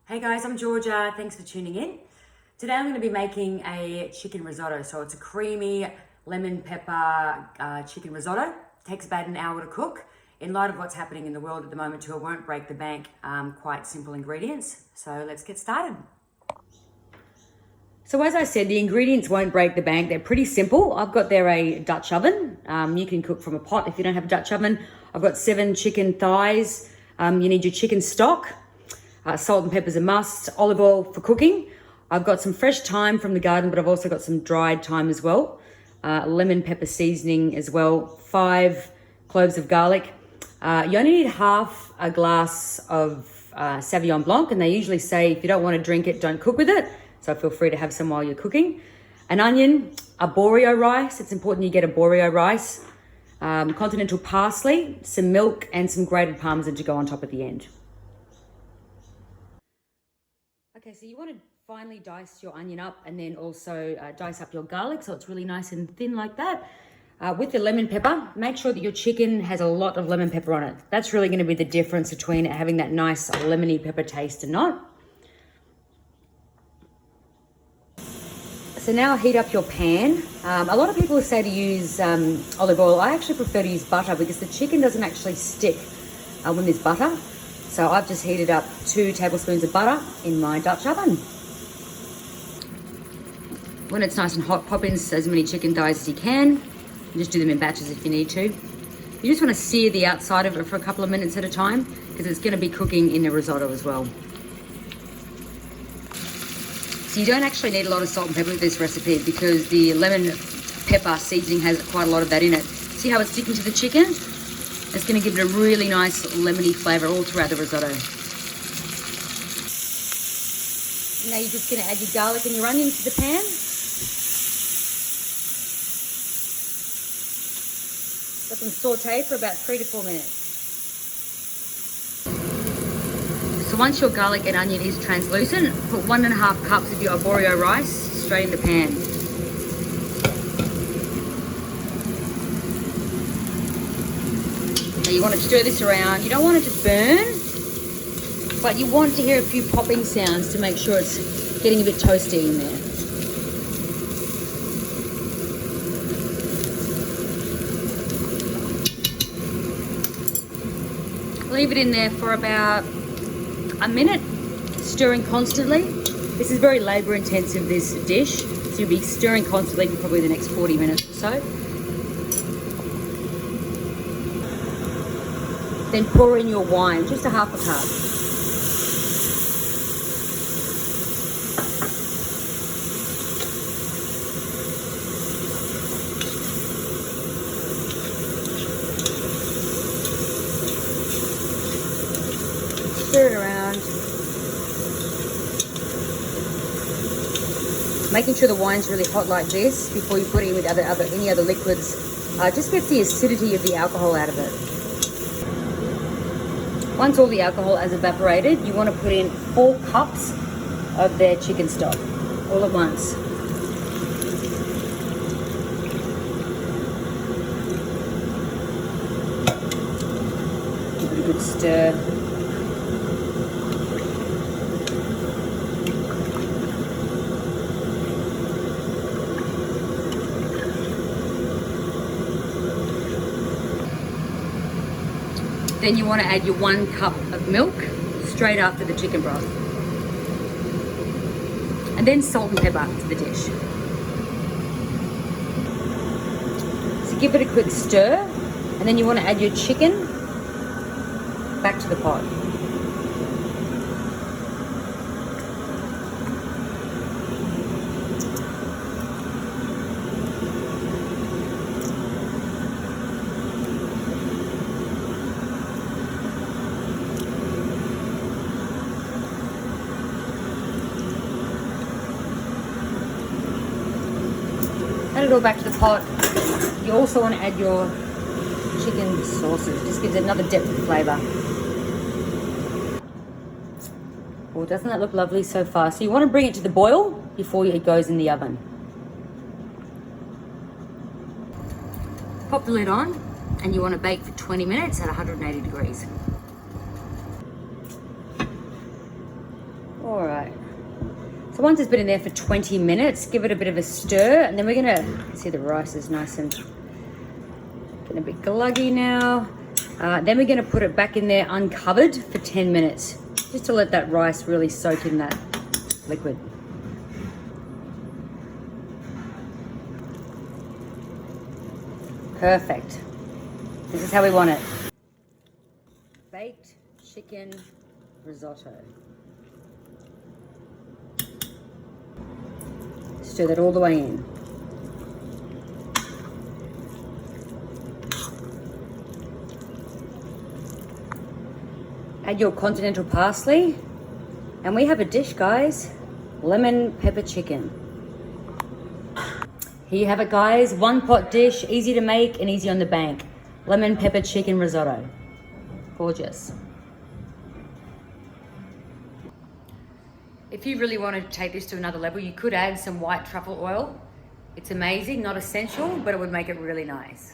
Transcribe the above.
Hey guys, I'm Georgia. Thanks for tuning in. Today I'm going to be making a chicken risotto. So it's a creamy lemon pepper chicken risotto. Takes about an hour to cook. In light of what's happening in the world at the moment too, it won't break the bank. Quite simple ingredients. So let's get started. So as I said, the ingredients won't break the bank. They're pretty simple. I've got there a Dutch oven. You can cook from a pot if you don't have a Dutch oven. I've got 7 chicken thighs. You need your chicken stock. Salt and pepper's a must. Olive oil for cooking. I've got some fresh thyme from the garden, but I've also got some dried thyme as well. Lemon pepper seasoning as well. 5 cloves of garlic. You only need half a glass of Sauvignon Blanc, and they usually say if you don't want to drink it, don't cook with it. So feel free to have some while you're cooking. An onion, arborio rice. It's important you get arborio rice. Continental parsley, some milk, and some grated Parmesan to go on top at the end. Okay, so you want to finely dice your onion up and then also dice up your garlic so it's really nice and thin like that. With the lemon pepper, make sure that your chicken has a lot of lemon pepper on it. That's really going to be the difference between having that nice lemony pepper taste and not. So now heat up your pan. A lot of people say to use olive oil. I actually prefer to use butter because the chicken doesn't actually stick when there's butter. So I've just heated up 2 tablespoons of butter in my Dutch oven. When it's nice and hot, pop in as many chicken thighs as you can. And just do them in batches if you need to. You just want to sear the outside of it for a couple of minutes at a time because it's going to be cooking in the risotto as well. So you don't actually need a lot of salt and pepper with this recipe because the lemon pepper seasoning has quite a lot of that in it. See how it's sticking to the chicken? It's going to give it a really nice lemony flavour all throughout the risotto. Now you're just going to add your garlic and your onion to the pan. Let them saute for about 3 to 4 minutes. So once your garlic and onion is translucent, put 1.5 cups of your arborio rice straight in the pan. Now you want to stir this around. You don't want it to burn, but you want to hear a few popping sounds to make sure it's getting a bit toasty in there. Leave it in there for about a minute, stirring constantly. This is very labor intensive, this dish, so you'll be stirring constantly for probably the next 40 minutes or so. Then pour in your wine, just a half a cup. Stir it around. Making sure the wine's really hot like this before you put it in with any other liquids. Just gets the acidity of the alcohol out of it. Once all the alcohol has evaporated, you want to put in 4 cups of their chicken stock all at once. Give it a good stir. Then you want to add your 1 cup of milk straight after the chicken broth. And then salt and pepper to the dish. So give it a quick stir, and then you want to add your chicken back to the pot. Add it all back to the pot. You also want to add your chicken sauces. Just gives it another depth of flavour. Well, doesn't that look lovely so far? So you want to bring it to the boil before it goes in the oven. Pop the lid on and you want to bake for 20 minutes at 180 degrees. So once it's been in there for 20 minutes, give it a bit of a stir, and then we're gonna, see the rice is nice and getting a bit gluggy now. Then we're gonna put it back in there uncovered for 10 minutes, just to let that rice really soak in that liquid. Perfect. This is how we want it. Baked chicken risotto. Stir that all the way in. Add your continental parsley. And we have a dish, guys. Lemon pepper chicken. Here you have it, guys. One pot dish, easy to make and easy on the bank. Lemon pepper chicken risotto. Gorgeous. If you really want to take this to another level, you could add some white truffle oil. It's amazing, not essential, but it would make it really nice.